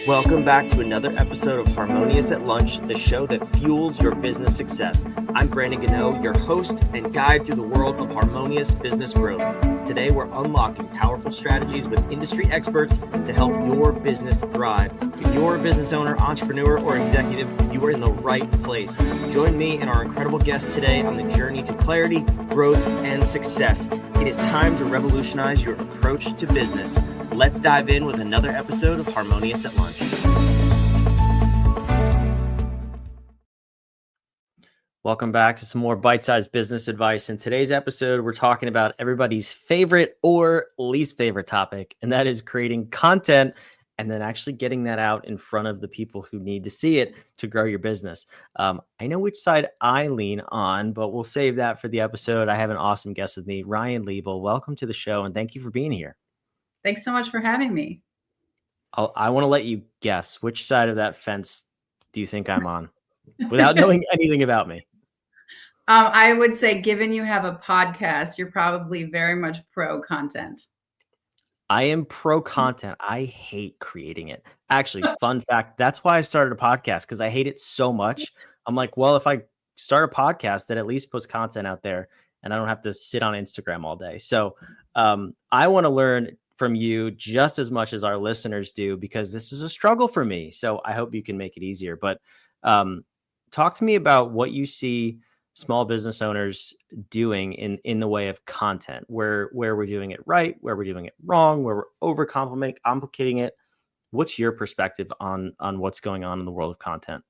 Welcome back to another episode of Harmonious at Lunch, the show that fuels your business success. I'm Brandon Gano, your host and guide through the world of harmonious business growth. Today, we're unlocking powerful strategies with industry experts to help your business thrive. If you're a business owner, entrepreneur, or executive, you are in the right place. Join me and our incredible guests today on the journey to clarity, growth, and success. It is time to revolutionize your approach to business. Let's dive in with another episode of Harmonious at Lunch. Welcome back to some more bite-sized business advice. In today's episode, we're talking about everybody's favorite or least favorite topic, and that is creating content and then actually getting that out in front of the people who need to see it to grow your business. I know which side I lean on, but we'll save that for the episode. I have an awesome guest with me, Ryan Liebel. Welcome to the show, and thank you for being here. Thanks so much for having me. I want to let you guess, which side of that fence do you think I'm on without knowing anything about me? I would say, given you have a podcast, you're probably very much pro content. I am pro content. I hate creating it. Actually, fun fact, that's why I started a podcast, because I hate it so much. I'm like, well, if I start a podcast that at least puts content out there and I don't have to sit on Instagram all day. So I want to learn from you just as much as our listeners do, because this is a struggle for me. So I hope you can make it easier. But talk to me about what you see small business owners doing in the way of content, where we're doing it right, where we're doing it wrong, where we're complicating it. What's your perspective on what's going on in the world of content?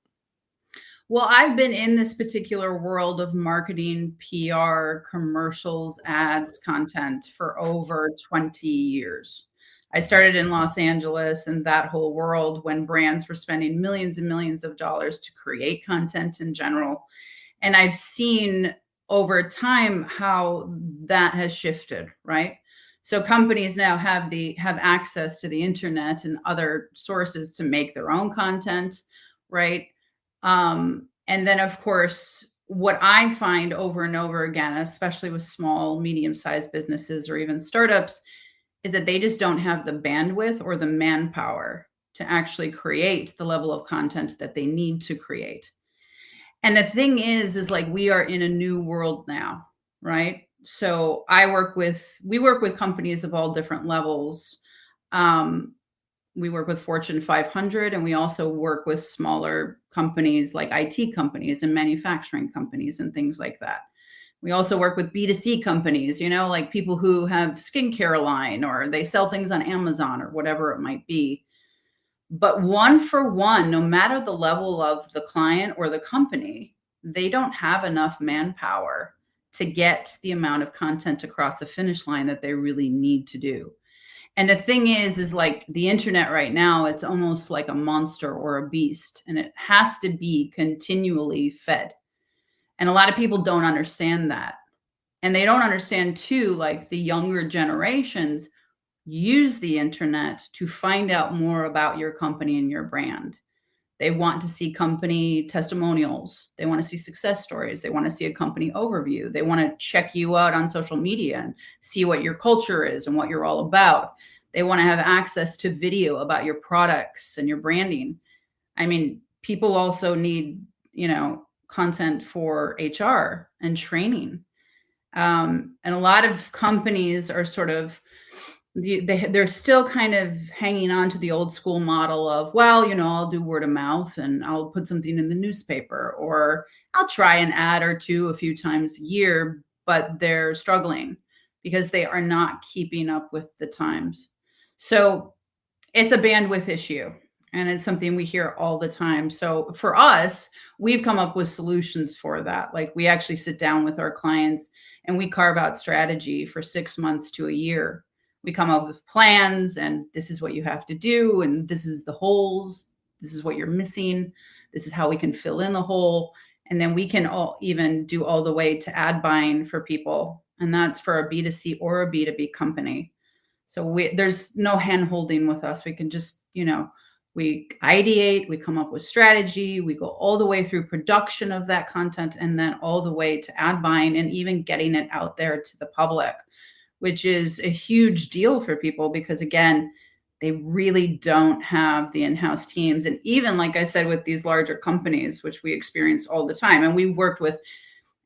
Well, I've been in this particular world of marketing, PR, commercials, ads, content for over 20 years. I started in Los Angeles and that whole world when brands were spending millions and millions of dollars to create content in general. And I've seen over time how that has shifted, right? So companies now have access to the internet and other sources to make their own content, right? And then, of course, what I find over and over again, especially with small, medium-sized businesses or even startups, is that they just don't have the bandwidth or the manpower to actually create the level of content that they need to create. And the thing is like, we are in a new world now, right? So we work with companies of all different levels. We work with Fortune 500, and we also work with smaller companies like IT companies and manufacturing companies and things like that. We also work with B2C companies, like people who have skincare line or they sell things on Amazon or whatever it might be. But one for one, no matter the level of the client or the company, they don't have enough manpower to get the amount of content across the finish line that they really need to do. And the thing is like the internet right now, it's almost like a monster or a beast, and it has to be continually fed. And a lot of people don't understand that. And they don't understand too, like the younger generations use the internet to find out more about your company and your brand. They want to see company testimonials. They want to see success stories. They want to see a company overview. They want to check you out on social media and see what your culture is and what you're all about. They want to have access to video about your products and your branding. I mean, people also need, content for HR and training. And a lot of companies are sort of, they're still kind of hanging on to the old school model of, well, I'll do word of mouth and I'll put something in the newspaper, or I'll try an ad or two a few times a year, but they're struggling because they are not keeping up with the times. So it's a bandwidth issue, and it's something we hear all the time. So for us, we've come up with solutions for that. Like, we actually sit down with our clients and we carve out strategy for 6 months to a year. We come up with plans, and this is what you have to do, and this is the holes, this is what you're missing, this is how we can fill in the hole. And then we can even do all the way to ad buying for people, and that's for a B2C or a B2B company. So there's no hand holding with us. We can just, we ideate, we come up with strategy, we go all the way through production of that content, and then all the way to ad buying and even getting it out there to the public, which is a huge deal for people because, again, they really don't have the in-house teams. And even like I said, with these larger companies, which we experienced all the time, and we've worked with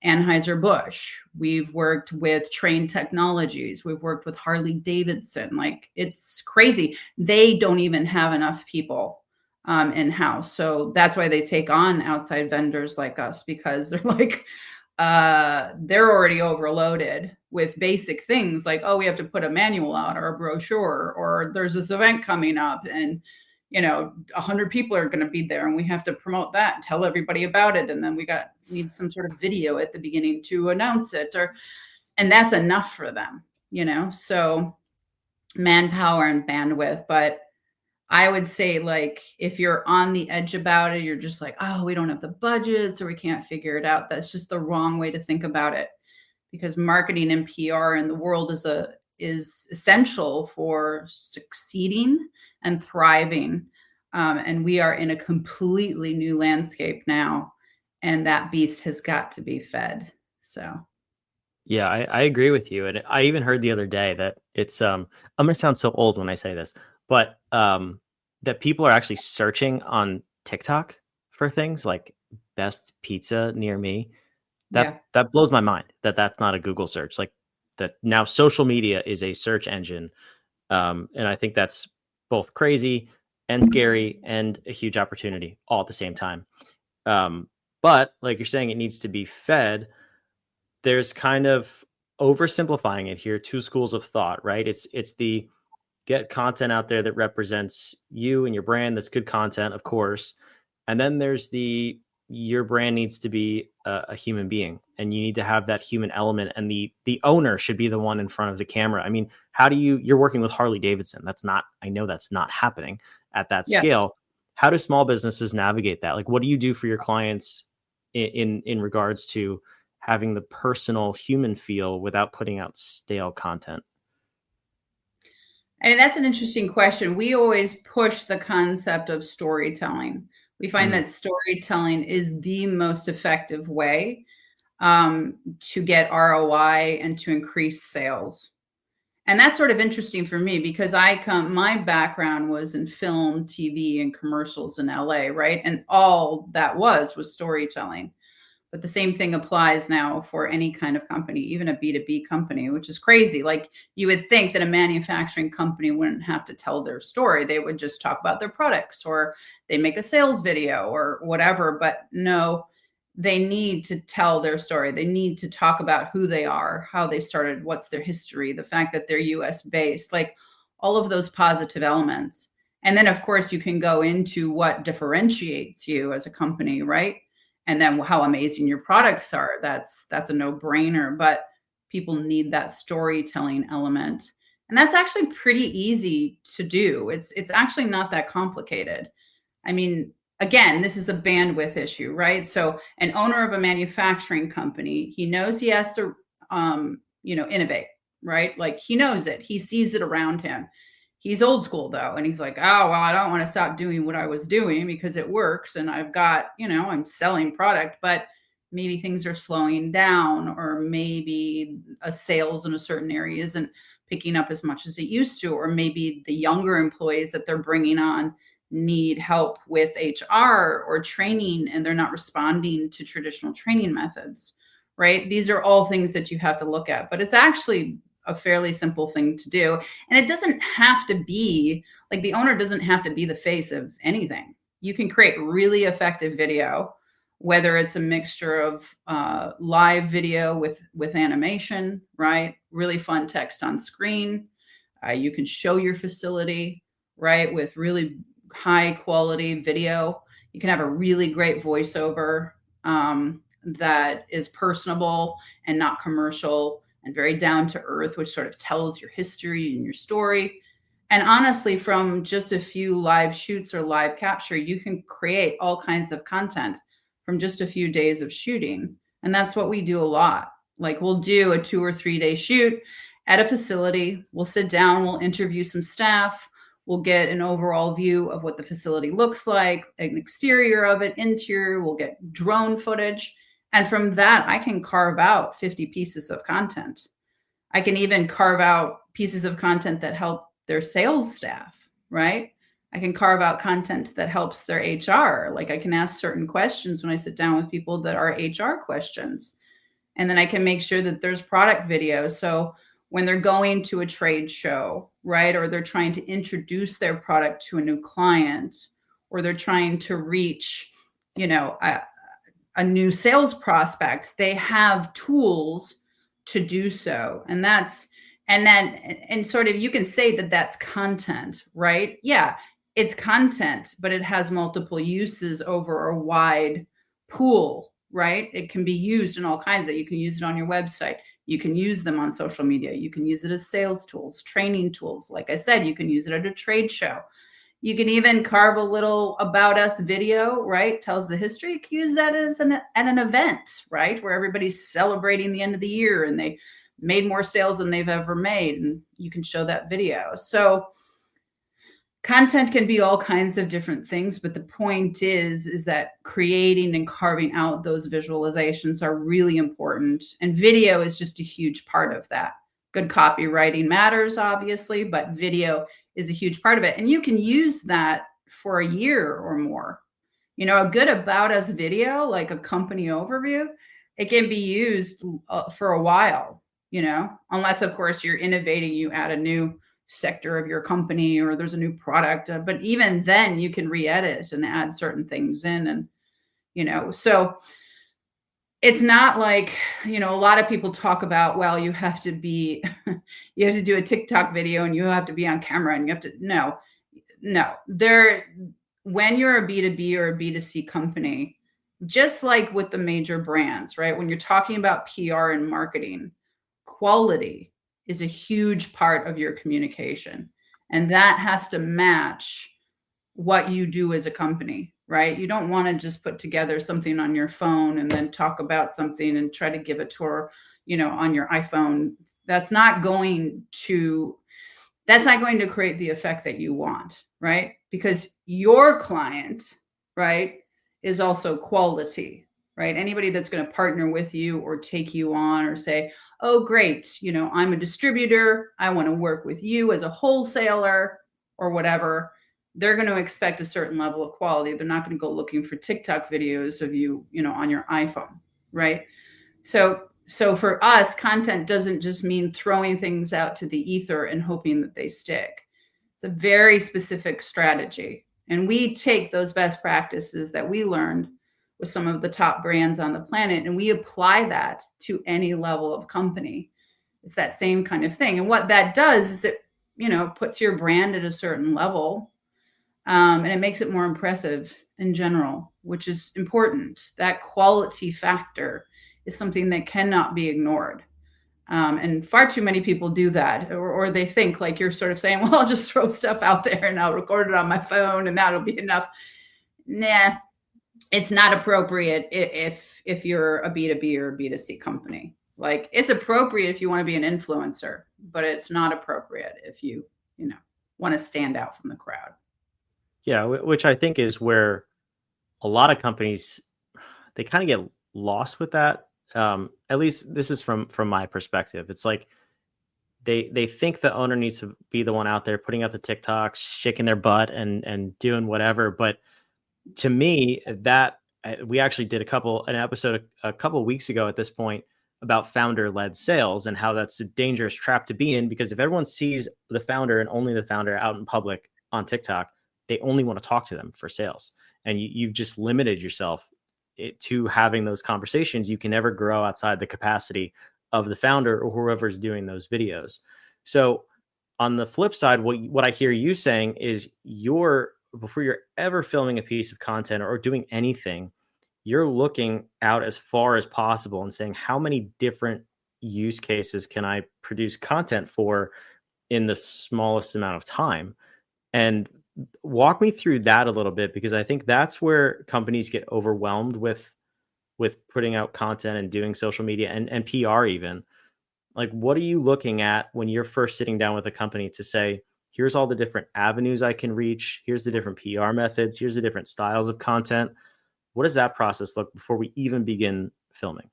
Anheuser-Busch, we've worked with Train Technologies, we've worked with Harley Davidson. Like, it's crazy. They don't even have enough people in-house. So that's why they take on outside vendors like us, because they're like, they're already overloaded with basic things like, oh, we have to put a manual out or a brochure, or there's this event coming up and 100 people are going to be there and we have to promote that, tell everybody about it, and then we need some sort of video at the beginning to announce it, and that's enough for them. So manpower and bandwidth. But I would say, like, if you're on the edge about it, you're just like, oh, we don't have the budgets or we can't figure it out. That's just the wrong way to think about it, because marketing and PR in the world is essential for succeeding and thriving. And we are in a completely new landscape now, and that beast has got to be fed. So. Yeah, I agree with you. And I even heard the other day that it's I'm gonna sound so old when I say this, but that people are actually searching on TikTok for things like best pizza near me. That blows my mind that that's not a Google search. Like, that now social media is a search engine. And I think that's both crazy and scary and a huge opportunity all at the same time. But like you're saying, it needs to be fed. There's kind of oversimplifying it here, two schools of thought, right? It's the get content out there that represents you and your brand. That's good content, of course. And then there's your brand needs to be a human being, and you need to have that human element, and the owner should be the one in front of the camera. I mean, you're working with Harley Davidson. I know that's not happening at that scale. How do small businesses navigate that? Like, what do you do for your clients in regards to having the personal human feel without putting out stale content? I mean, that's an interesting question. We always push the concept of storytelling. We find that storytelling is the most effective way to get ROI and to increase sales. And that's sort of interesting for me, because my background was in film, TV, and commercials in LA, right? And all that was storytelling. But the same thing applies now for any kind of company, even a B2B company, which is crazy. Like, you would think that a manufacturing company wouldn't have to tell their story. They would just talk about their products, or they make a sales video or whatever. But no, they need to tell their story. They need to talk about who they are, how they started, what's their history, the fact that they're US based, like all of those positive elements. And then, of course, you can go into what differentiates you as a company, right? And then how amazing your products are. That's a no-brainer, but people need that storytelling element. And that's actually pretty easy to do. It's actually not that complicated. I mean, again, this is a bandwidth issue, right? So an owner of a manufacturing company, he knows he has to innovate, right? Like, he knows it. He sees it around him. He's old school though. And he's like, oh, well, I don't want to stop doing what I was doing because it works. And I've got, I'm selling product, but maybe things are slowing down, or maybe a sales in a certain area isn't picking up as much as it used to, or maybe the younger employees that they're bringing on need help with HR or training, and they're not responding to traditional training methods, right? These are all things that you have to look at, but it's actually a fairly simple thing to do. And it doesn't have to be like, the owner doesn't have to be the face of anything. You can create really effective video, whether it's a mixture of live video with animation, right? Really fun text on screen. You can show your facility, right, with really high quality video. You can have a really great voiceover that is personable and not commercial, and very down to earth, which sort of tells your history and your story. And honestly, from just a few live shoots or live capture, you can create all kinds of content from just a few days of shooting. And that's what we do a lot. Like, we'll do a 2 or 3 day shoot at a facility. We'll sit down, we'll interview some staff, we'll get an overall view of what the facility looks like, an exterior of it, interior, we'll get drone footage. And from that, I can carve out 50 pieces of content. I can even carve out pieces of content that help their sales staff, right? I can carve out content that helps their HR. Like I can ask certain questions when I sit down with people that are HR questions. And then I can make sure that there's product videos. So when they're going to a trade show, right, or they're trying to introduce their product to a new client, or they're trying to reach, you know, a new sales prospect, they have tools to do so. And sort of you can say that that's content, right? Yeah, it's content, but it has multiple uses over a wide pool, right? It can be used in all kinds of, you can use it on your website. You can use them on social media. You can use it as sales tools, training tools. Like I said, you can use it at a trade show. You can even carve a little about us video, right? Tells the history. You can use that as at an event, right? Where everybody's celebrating the end of the year and they made more sales than they've ever made. And you can show that video. So content can be all kinds of different things, but the point is that creating and carving out those visualizations are really important. And video is just a huge part of that. Good copywriting matters, obviously, but video is a huge part of it. And you can use that for a year or more. You know, a good about us video, like a company overview, it can be used for a while, you know, unless of course you're innovating, you add a new sector of your company or there's a new product. But even then you can re-edit and add certain things in. And, you know, so it's not like, you know, a lot of people talk about, well, you have to be, you have to do a TikTok video and you have to be on camera and you have to, no, when you're a B2B or a B2C company, just like with the major brands, right? When you're talking about PR and marketing, quality is a huge part of your communication. And that has to match what you do as a company, right? You don't want to just put together something on your phone and then talk about something and try to give a tour, you know, on your iPhone. That's not going to create the effect that you want, right? Because your client, right, is also quality, right? Anybody that's going to partner with you or take you on or say, oh, great, you know, I'm a distributor, I want to work with you as a wholesaler or whatever, they're going to expect a certain level of quality. They're not going to go looking for TikTok videos of you, you know, on your iPhone, right? So for us, content doesn't just mean throwing things out to the ether and hoping that they stick. It's a very specific strategy. And we take those best practices that we learned with some of the top brands on the planet, and we apply that to any level of company. It's that same kind of thing. And what that does is it, you know, puts your brand at a certain level, and it makes it more impressive in general, which is important. That quality factor is something that cannot be ignored. And far too many people do that, or they think like you're sort of saying, well, I'll just throw stuff out there and I'll record it on my phone and that'll be enough. Nah, it's not appropriate if you're a B2B or a B2C company. Like it's appropriate if you want to be an influencer, but it's not appropriate if you know, want to stand out from the crowd. Yeah, which I think is where a lot of companies, they kind of get lost with that. At least this is from my perspective. It's like they think the owner needs to be the one out there putting out the TikToks, shaking their butt and doing whatever. But to me, that we actually did an episode a couple of weeks ago at this point about founder-led sales and how that's a dangerous trap to be in, because if everyone sees the founder and only the founder out in public on TikTok, they only want to talk to them for sales. And you've just limited yourself to having those conversations. You can never grow outside the capacity of the founder or whoever's doing those videos. So on the flip side, what I hear you saying is before you're ever filming a piece of content or doing anything, you're looking out as far as possible and saying, how many different use cases can I produce content for in the smallest amount of time? And walk me through that a little bit, because I think that's where companies get overwhelmed with putting out content and doing social media and PR even. Like, what are you looking at when you're first sitting down with a company to say, here's all the different avenues I can reach, here's the different PR methods, here's the different styles of content? What does that process look before we even begin filming?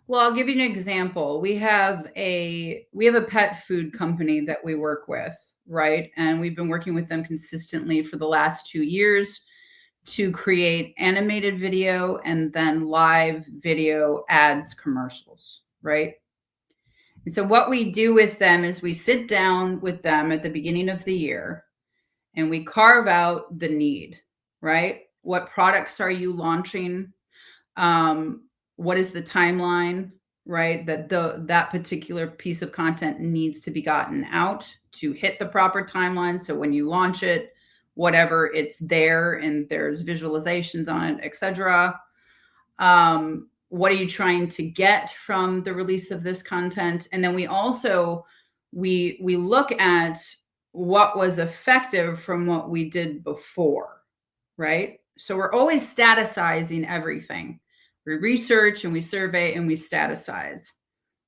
Well, I'll give you an example. We have a pet food company that we work with, right? And we've been working with them consistently for the last 2 years to create animated video and then live video ads commercials, right? And so what we do with them is we sit down with them at the beginning of the year and we carve out the need, right? What products are you launching? What is the timeline, right? That particular piece of content needs to be gotten out to hit the proper timeline. So when you launch it, whatever, it's there and there's visualizations on it, etc. What are you trying to get from the release of this content? And then we also we look at what was effective from what we did before, right? So we're always statusizing everything. We research and we survey and we staticize,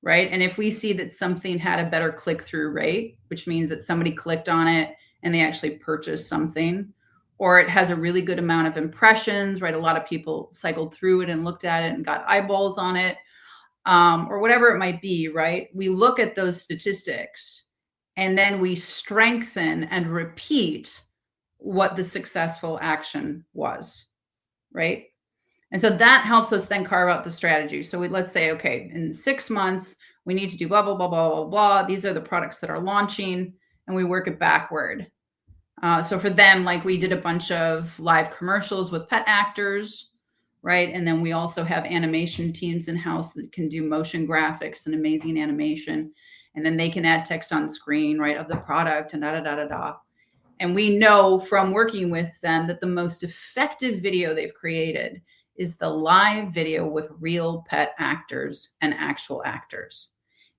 right? And if we see that something had a better click-through rate, which means that somebody clicked on it and they actually purchased something, or it has a really good amount of impressions, right? A lot of people cycled through it and looked at it and got eyeballs on it, or whatever it might be, right? We look at those statistics and then we strengthen and repeat what the successful action was, right? And so that helps us then carve out the strategy. So let's say, okay, in 6 months, we need to do blah, blah, blah, blah, blah, blah. These are the products that are launching, and we work it backward. So for them, like we did a bunch of live commercials with pet actors, right? And then we also have animation teams in-house that can do motion graphics and amazing animation. And then they can add text on screen, right, of the product and da-da-da-da-da. And we know from working with them that the most effective video they've created is the live video with real pet actors and actual actors.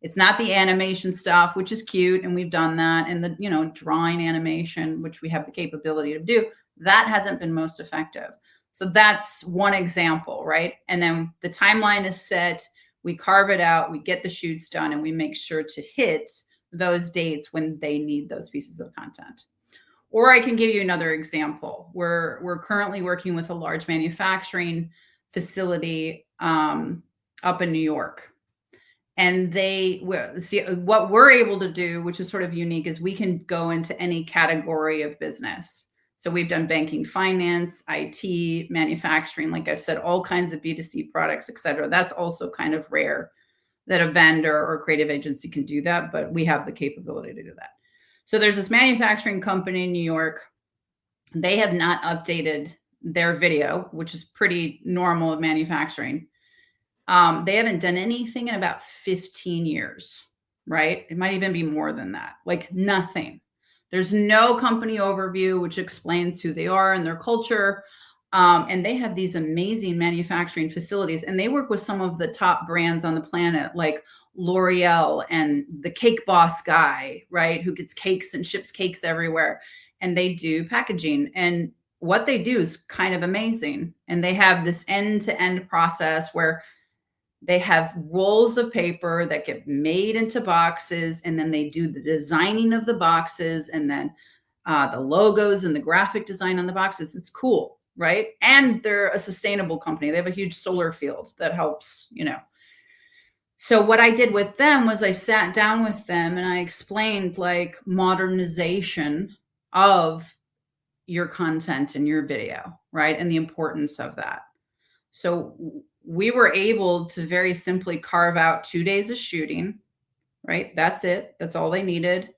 It's not the animation stuff, which is cute, and we've done that, and the drawing animation, which we have the capability to do. That hasn't been most effective. So that's one example, right? And then the timeline is set, we carve it out, we get the shoots done, and we make sure to hit those dates when they need those pieces of content. Or I can give you another example. We're currently working with a large manufacturing facility up in New York. And what we're able to do, which is sort of unique, is we can go into any category of business. So we've done banking, finance, IT, manufacturing, like I've said, all kinds of B2C products, et cetera. That's also kind of rare that a vendor or creative agency can do that, but we have the capability to do that. So there's this manufacturing company in New York. They have not updated their video, which is pretty normal of manufacturing. They haven't done anything in about 15 years, right? It might even be more than that, like nothing. There's no company overview, which explains who they are and their culture. And they have these amazing manufacturing facilities, and they work with some of the top brands on the planet, like L'Oreal and the Cake Boss guy, right? Who gets cakes and ships cakes everywhere. And they do packaging. And what they do is kind of amazing. And they have this end-to-end process where they have rolls of paper that get made into boxes, and then they do the designing of the boxes, and then the logos and the graphic design on the boxes. It's cool, right? And they're a sustainable company. They have a huge solar field that helps, So what I did with them was I sat down with them and I explained like modernization of your content and your video, right? And the importance of that. So we were able to very simply carve out 2 days of shooting, right? That's it. That's all they needed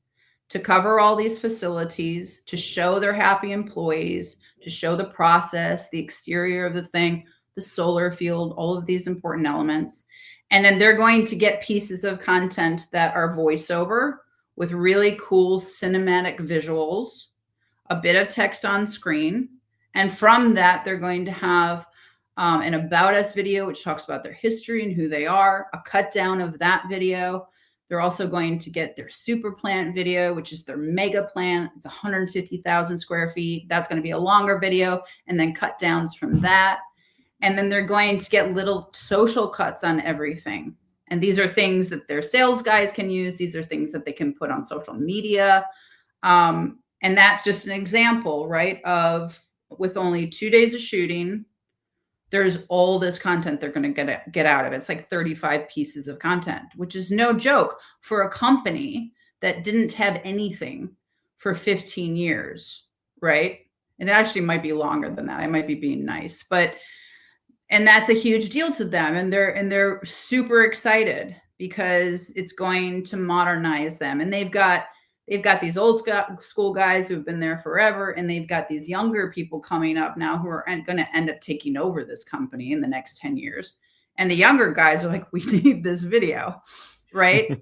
to cover all these facilities, to show their happy employees, to show the process, the exterior of the thing, the solar field, all of these important elements. And then they're going to get pieces of content that are voiceover with really cool cinematic visuals, a bit of text on screen. And from that, they're going to have an About Us video, which talks about their history and who they are, a cut down of that video. They're also going to get their super plant video, which is their mega plant. It's 150,000 square feet. That's going to be a longer video, and then cut downs from that. And then they're going to get little social cuts on everything. And these are things that their sales guys can use. These are things that they can put on social media. And that's just an example, right, of with only 2 days of shooting, there's all this content they're going to get out of it. It's like 35 pieces of content, which is no joke for a company that didn't have anything for 15 years, right? And it actually might be longer than that. I might be being nice, and that's a huge deal to them. And they're super excited because it's going to modernize them. And they've got these old school guys who've been there forever. And they've got these younger people coming up now who are going to end up taking over this company in the next 10 years. And the younger guys are like, we need this video, right?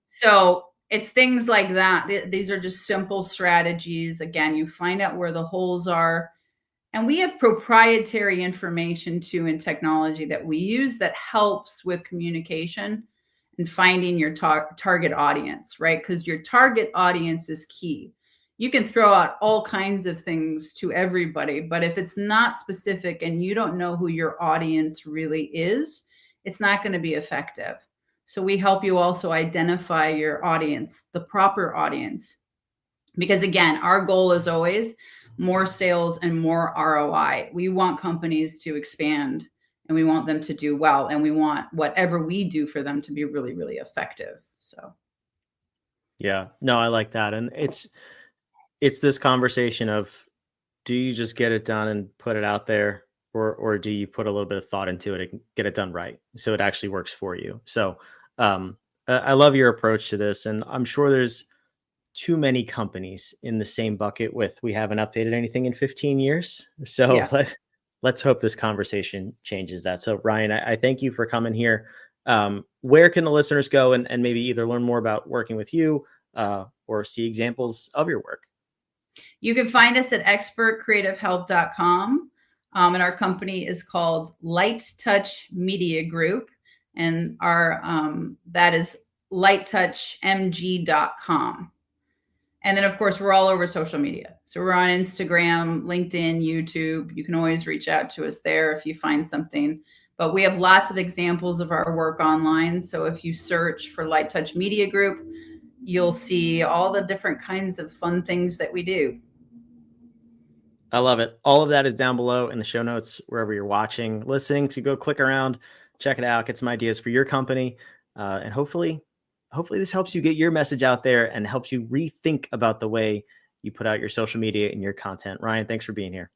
So it's things like that. These are just simple strategies. Again, you find out where the holes are. And we have proprietary information too in technology that we use that helps with communication and finding your target audience, right? Because your target audience is key. You can throw out all kinds of things to everybody, but if it's not specific and you don't know who your audience really is, it's not going to be effective. So we help you also identify your audience, the proper audience. Because again, our goal is always more sales and more ROI. We want companies to expand and we want them to do well. And we want whatever we do for them to be really, really effective. So. Yeah, no, I like that. And it's this conversation of, do you just get it done and put it out there, or do you put a little bit of thought into it and get it done right so it actually works for you? So I love your approach to this, and I'm sure there's too many companies in the same bucket with, we haven't updated anything in 15 years. So yeah. Let's hope this conversation changes that. So Ryan, I thank you for coming here. Where can the listeners go and maybe either learn more about working with you or see examples of your work? You can find us at expertcreativehelp.com. And our company is called Light Touch Media Group. And our that is lighttouchmg.com. And then, of course, we're all over social media. So we're on Instagram, LinkedIn, YouTube. You can always reach out to us there if you find something. But we have lots of examples of our work online. So if you search for Light Touch Media Group, you'll see all the different kinds of fun things that we do. I love it. All of that is down below in the show notes, wherever you're watching, listening. So go click around, check it out, get some ideas for your company. And hopefully this helps you get your message out there and helps you rethink about the way you put out your social media and your content. Ryan, thanks for being here.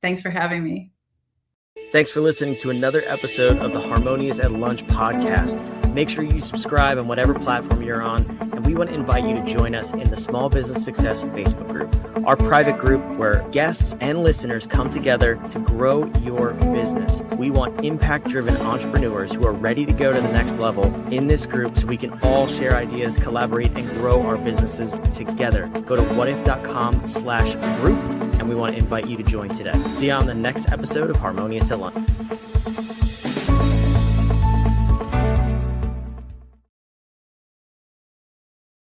Thanks for having me. Thanks for listening to another episode of the Harmonious at Lunch podcast. Make sure you subscribe on whatever platform you're on, and we want to invite you to join us in the Small Business Success Facebook group, our private group where guests and listeners come together to grow your business. We want impact-driven entrepreneurs who are ready to go to the next level in this group so we can all share ideas, collaborate, and grow our businesses together. Go to whatif.com/group, and we want to invite you to join today. See you on the next episode of Harmonious at Lunch.